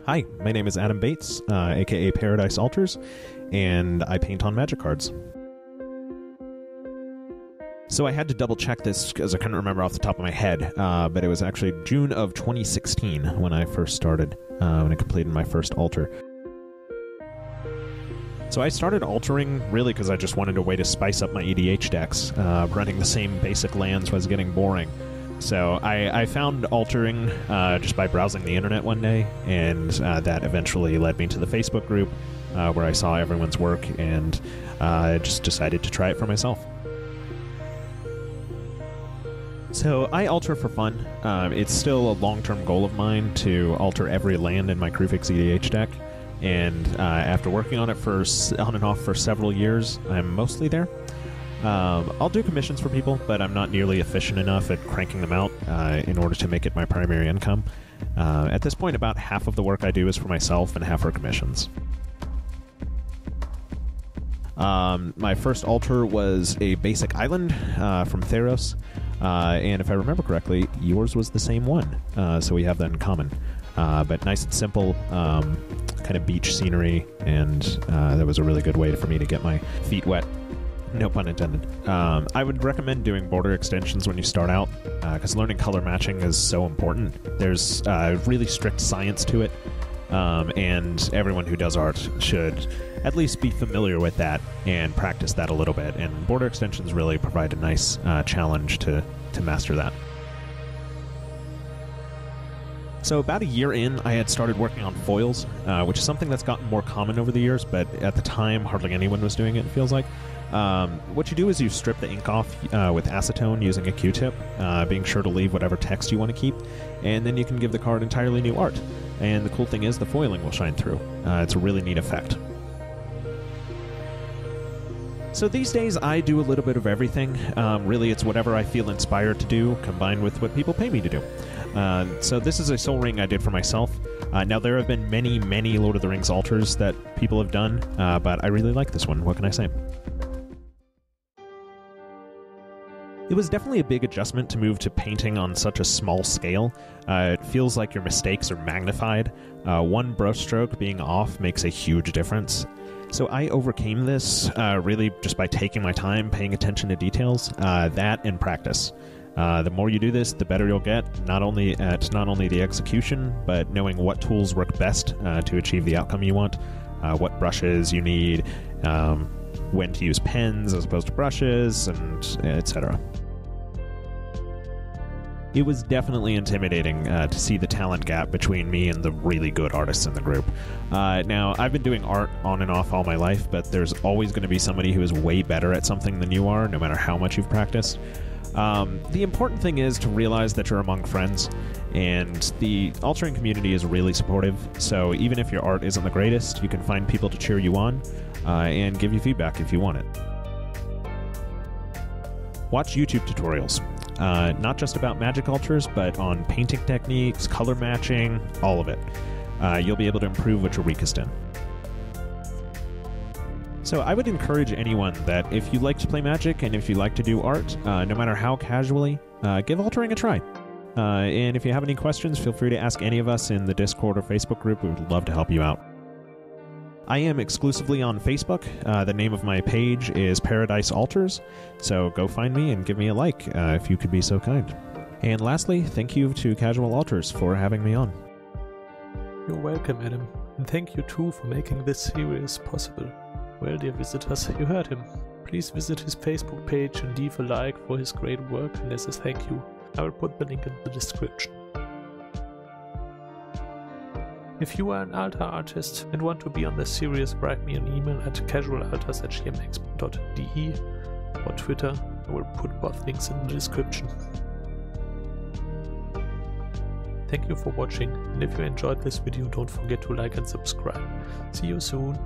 Hi, my name is Adam Bates, aka Casualalters, and I paint on magic cards. So I had to double check this because I couldn't remember off the top of my head, but it was actually June of 2016 when I first started, when I completed my first altar. So I started altering really because I just wanted a way to spice up my EDH decks. Running the same basic lands was getting boring. So I found altering just by browsing the internet one day, and that eventually led me to the Facebook group where I saw everyone's work and just decided to try it for myself. So I alter for fun. It's still a long-term goal of mine to alter every land in my Krufix EDH deck, and after working on it on and off for several years, I'm mostly there. I'll do commissions for people, but I'm not nearly efficient enough at cranking them out in order to make it my primary income. At this point, about half of the work I do is for myself and half for commissions. My first altar was a basic island from Theros, and if I remember correctly, yours was the same one, so we have that in common. But nice and simple, kind of beach scenery, and that was a really good way for me to get my feet wet. No pun intended. I would recommend doing border extensions when you start out, because learning color matching is so important. There's really strict science to it, and everyone who does art should at least be familiar with that and practice that a little bit. And border extensions really provide a nice challenge to master that. So about a year in, I had started working on foils, which is something that's gotten more common over the years, but at the time, hardly anyone was doing it, it feels like. What you do is you strip the ink off with acetone using a Q-tip, being sure to leave whatever text you want to keep, and then you can give the card entirely new art. And the cool thing is the foiling will shine through. It's a really neat effect. So these days I do a little bit of everything. Really, it's whatever I feel inspired to do, combined with what people pay me to do. So this is a Soul Ring I did for myself. Now there have been many, many Lord of the Rings altars that people have done, but I really like this one. What can I say? It was definitely a big adjustment to move to painting on such a small scale. It feels like your mistakes are magnified. One brushstroke being off makes a huge difference. So I overcame this really just by taking my time, paying attention to details, that and practice. The more you do this, the better you'll get, not only the execution, but knowing what tools work best to achieve the outcome you want, what brushes you need, when to use pens as opposed to brushes, and etc. It was definitely intimidating to see the talent gap between me and the really good artists in the group. Now, I've been doing art on and off all my life, but there's always going to be somebody who is way better at something than you are, no matter how much you've practiced. The important thing is to realize that you're among friends, and the altering community is really supportive, so even if your art isn't the greatest, you can find people to cheer you on and give you feedback if you want it. Watch YouTube tutorials, not just about magic altars, but on painting techniques, color matching, all of it. You'll be able to improve what you're weakest in. So I would encourage anyone that if you like to play Magic and if you like to do art, no matter how casually, give altering a try. And if you have any questions, feel free to ask any of us in the Discord or Facebook group. We would love to help you out. I am exclusively on Facebook. The name of my page is Paradise Altars, so go find me and give me a like if you could be so kind. And lastly, thank you to Casualalters for having me on. You're welcome, Adam, and thank you too for making this series possible. Well, dear visitors, you heard him. Please visit his Facebook page and leave a like for his great work, and as a thank you, I will put the link in the description. If you are an altar artist and want to be on this series, write me an email at casualalters@gmx.de or Twitter. I will put both links in the description. Thank you for watching, and if you enjoyed this video, don't forget to like and subscribe. See you soon.